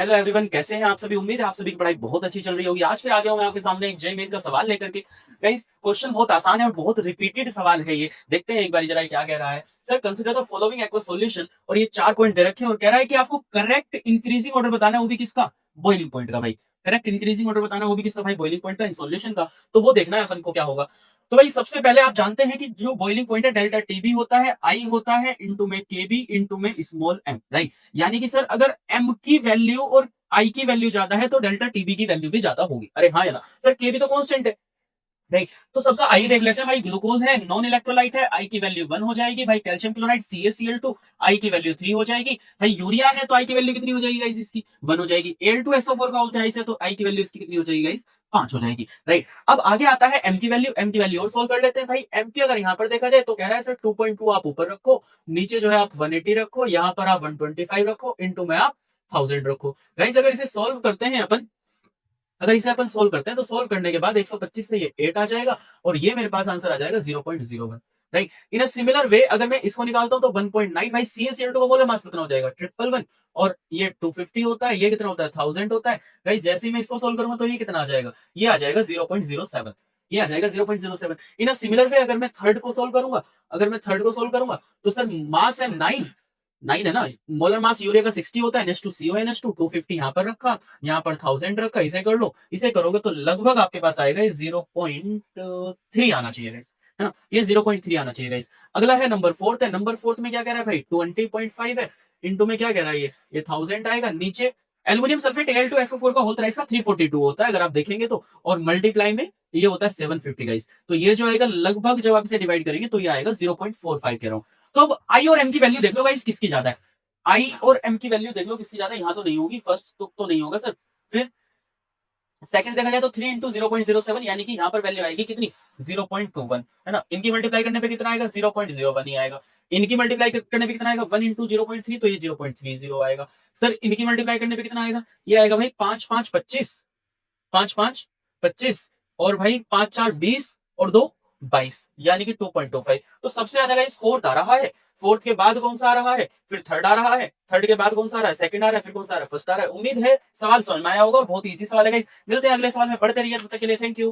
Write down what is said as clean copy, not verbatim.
Hello everyone, कैसे हैं आप सभी। उम्मीद है आप सभी की पढ़ाई बहुत अच्छी चल रही होगी। आज फिर आ गया हूं मैं आपके सामने एक जेईई मेन का सवाल लेकर के। गाइस, क्वेश्चन बहुत आसान है और बहुत रिपीटेड सवाल है ये। देखते हैं एक बार जरा ये क्या कह रहा है। Sir, consider the following aqueous solution, और ये 4 पॉइंट दे रखे हैं और कह रहा है कि आपको करेक्ट इंक्रीजिंग ऑर्डर बताना है, वो भी किसका, बॉइलिंग पॉइंट का। भाई करेक्ट इंक्रीजिंग ऑर्डर बताना है, वो भी किसका भाई, बॉइलिंग पॉइंट का, सॉल्यूशन का। तो वो देखना है अपन को क्या होगा। तो भाई सबसे पहले आप जानते हैं कि जो बॉइलिंग पॉइंट है डेल्टा टीबी होता है, आई होता है इंटू में केबी इंटू में स्मॉल एम, राइट। यानी कि सर अगर एम की वैल्यू और आई की वैल्यू ज्यादा है तो डेल्टा टीबी की वैल्यू भी ज्यादा होगी। अरे हाँ या ना सर, केबी तो कांस्टेंट है, राइट। तो सबका आई देख लेते हैं। भाई ग्लूकोज है, नॉन इलेक्ट्रोलाइट है, आई की वैल्यू 1 हो जाएगी। भाई कैल्शियम क्लोराइड CaCl2, आई की वैल्यू 3 हो जाएगी। भाई यूरिया है तो आई की वैल्यू कितनी हो जाएगी गाइस, इसकी 1 हो जाएगी। Al2SO4 का ऑल्टराइज है तो आई की वैल्यू इसकी कितनी हो जाएगी गाइस, 5 हो जाएगी, राइट। अब आगे आता है एम की वैल्यू। एम की वैल्यू और सोल्व कर लेते हैं। भाई एम की अगर यहाँ पर देखा जाए तो कह रहा है सर 2.2 आप ऊपर रखो, नीचे जो है आप 180 रखो, यहाँ पर आप 125 रखो, इनटू में आप 1000 रखो। गाइस अगर इसे सोल्व करते हैं अपन, अगर इसे अपन सोल्व करते हैं तो सोल्व करने के बाद 125 से ये 8 आ जाएगा और ये मेरे पास आंसर आ जाएगा 0.01, right. In a similar way अगर मैं इसको निकालता हूं तो 1.9। भाई CaCl2 का मोलर मास कितना हो जाएगा, 111, और ये 250 होता है, ये कितना होता है, 1000 होता है। गाइस जैसे ही मैं इसको सोल्व करूंगा तो ये कितना आ जाएगा, ये आ जाएगा 0.07, ये आ जाएगा 0.07। इन अ सिमिलर वे अगर मैं थर्ड को सोल्व करूंगा, अगर मैं थर्ड को सोल्व करूंगा तो सर मास है 9, 9 है ना। मोलर मास यूरिया का 60 होता है, NH2CO NH2, 250 यहाँ पर रखा, यहाँ पर 1000 रखा। इसे कर लो, इसे करोगे तो लगभग आपके पास आएगा ये 0.3 आना चाहिए गाइस, है ना। ये 0.3 आना चाहिए गाइस। अगला है नंबर फोर्थ है। नंबर फोर्थ में क्या कह रहा है भाई, 20.5 है, इनटू में क्या कह रहा है, ये 1000 आएगा। नीचे एल्यूमिनियम सल्फेट Al2SO4 का होल थ्राइस का 342 होता है अगर आप देखेंगे तो, और मल्टीप्लाई में ये होता है 750 गाइस। तो ये जो आएगा लगभग जब आप इसे डिवाइड करेंगे तो ये आएगा 0.45 कह रहा हूं। तो अब आई और एम की वैल्यू देख लो गाइस, किसकी ज्यादा है। आई और एम की वैल्यू देख लो किसकी ज्यादा है। यहाँ तो नहीं होगी, फर्स्ट तो नहीं होगा सर। फिर सेकंड देखा जाए तो 3 इंटू 0.07, यानी कि यहाँ पर वैल्यू आएगी कितनी, 0.21, है ना। इनकी मल्टीप्लाई करने पे कितना आएगा, 0.01 ही आएगा। इनकी मल्टीप्लाई करने पे कितना आएगा, 1 इंटू 0.3, तो ये 0.30 आएगा। सर इनकी मल्टीप्लाई करने पे कितना आएगा, ये आएगा भाई 5 5 25, 5 5 25, और भाई 5 4 20 और 2 22, यानी कि 2.25। तो सबसे ज्यादा गाइस फोर्थ आ रहा है। फोर्थ के बाद कौन सा आ रहा है, फिर थर्ड आ रहा है। थर्ड के बाद कौन सा आ रहा है, सेकंड आ रहा है। फिर कौन सा आ रहा है, फर्स्ट आ रहा है। उम्मीद है सवाल समझ में आया होगा और बहुत इजी सवाल है गाइस। मिलते हैं अगले सवाल में, पढ़ते रहिए, तब तक के लिए थैंक यू।